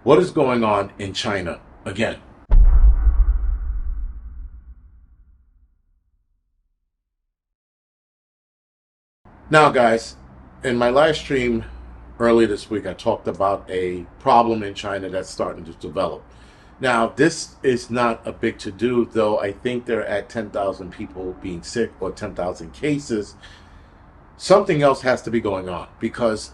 What is going on in China again? Now, guys, in my live stream earlier this week, I talked about a problem in China that's starting to develop. Now, this is not a big to-do, though I think they're at 10,000 people being sick or 10,000 cases. Something else has to be going on because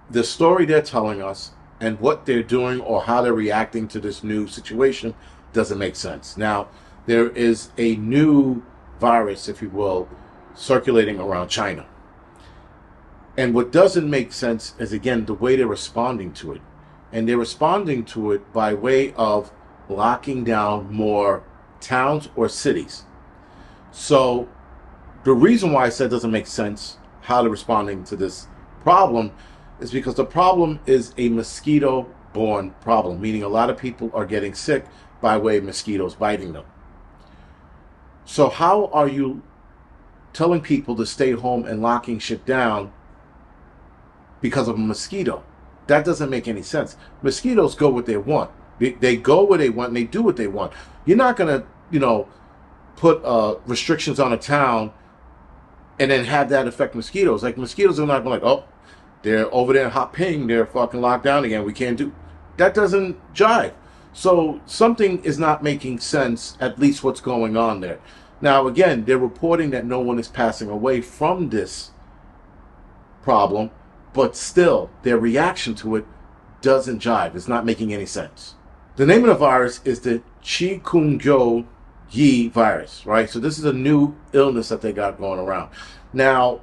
the story they're telling us and what they're doing or how they're reacting to this new situation doesn't make sense. Now, there is a new virus, if you will, circulating around China. And what doesn't make sense is, again, the way they're responding to it. And they're responding to it by way of locking down more towns or cities. So the reason why I said it doesn't make sense how they're responding to this problem is because the problem is a mosquito-borne problem, meaning a lot of people are getting sick by way of mosquitoes biting them. So how are you telling people to stay home and locking shit down because of a mosquito? That doesn't make any sense. Mosquitoes go what they want. They go where they want and they do what they want. You're not going to, put restrictions on a town and then have that affect mosquitoes. Like, mosquitoes are not going like, oh, they're over there in hot ping, they're fucking locked down again, we can't do. That doesn't jive. So something is not making sense, at least what's going on there. Now, again, they're reporting that no one is passing away from this problem, but still, their reaction to it doesn't jive. It's not making any sense. The name of the virus is the Chikungunya Virus, right? So this is a new illness that they got going around. Now,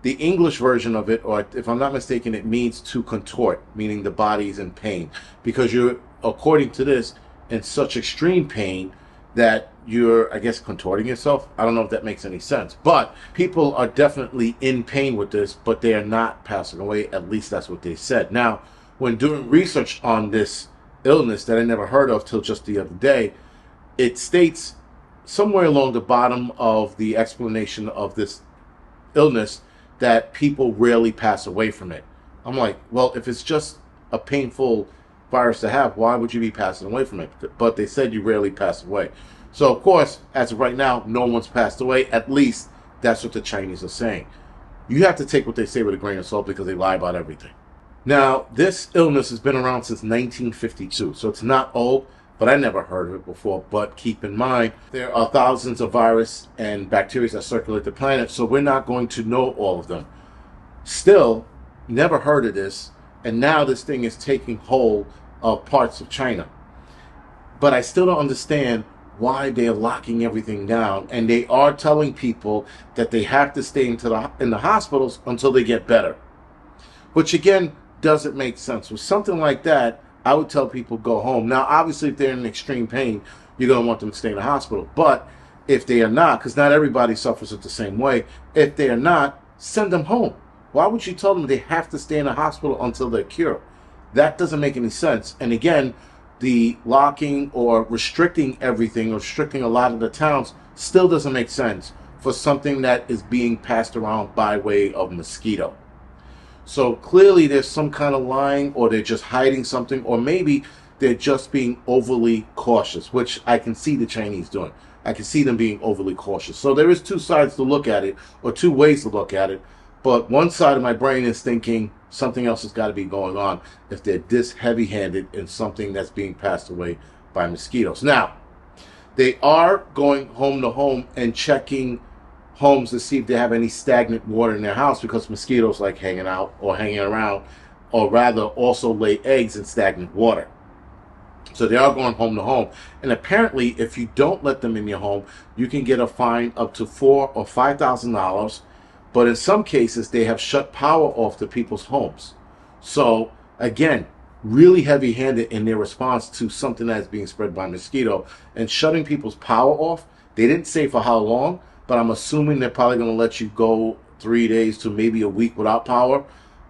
the English version of it, or if I'm not mistaken, it means to contort, meaning the body's in pain. Because you're, according to this, in such extreme pain that you're, I guess, contorting yourself. I don't know if that makes any sense. But people are definitely in pain with this, but they are not passing away. At least that's what they said. Now, when doing research on this illness that I never heard of till just the other day, it states somewhere along the bottom of the explanation of this illness that people rarely pass away from it. I'm like, well, if it's just a painful virus to have, why would you be passing away from it? But they said you rarely pass away. So, of course, as of right now, no one's passed away. At least that's what the Chinese are saying. You have to take what they say with a grain of salt because they lie about everything. Now, this illness has been around since 1952, so it's not old, but I never heard of it before. But keep in mind, there are thousands of viruses and bacteria that circulate the planet, so we're not going to know all of them. Still, never heard of this, and now this thing is taking hold of parts of China. But I still don't understand why they're locking everything down, and they are telling people that they have to stay in the hospitals until they get better. Which, again, doesn't make sense. With something like that, I would tell people go home. Now, obviously, if they're in extreme pain, you're going to want them to stay in the hospital. But if they are not, because not everybody suffers it the same way, if they are not, send them home. Why would you tell them they have to stay in the hospital until they're cured? That doesn't make any sense. And again, the locking or restricting everything, or restricting a lot of the towns, still doesn't make sense for something that is being passed around by way of mosquito. So clearly there's some kind of lying, or they're just hiding something, or maybe they're just being overly cautious, which I can see the Chinese doing. I can see them being overly cautious. So there is two sides to look at it, or two ways to look at it. But one side of my brain is thinking something else has got to be going on if they're this heavy-handed in something that's being passed away by mosquitoes. Now, they are going home to home and checking homes to see if they have any stagnant water in their house, because mosquitoes like hanging out or hanging around, or rather also lay eggs in stagnant water. So they are going home to home. And apparently, if you don't let them in your home, you can get a fine up to $4,000 or $5,000. But in some cases, they have shut power off to people's homes. So again, really heavy-handed in their response to something that's being spread by mosquito and shutting people's power off. They didn't say for how long, but I'm assuming they're probably going to let you go 3 days to maybe a week without power.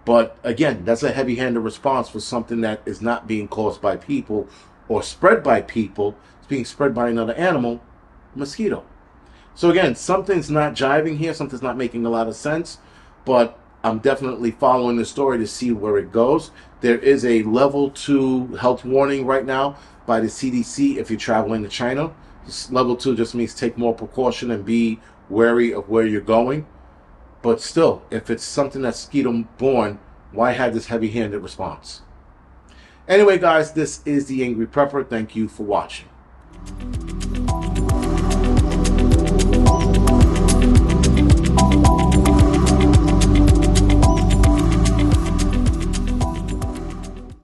But again, that's a heavy-handed response for something that is not being caused by people or spread by people. It's being spread by another animal, mosquito. So again, something's not jiving here. Something's not making a lot of sense. But I'm definitely following the story to see where it goes. There is a level 2 health warning right now by the CDC if you're traveling to China. This level 2 just means take more precaution and be wary of where you're going. But still, if it's something that's mosquito borne, why have this heavy-handed response? Anyway, guys, this is the Angry Prepper. Thank you for watching.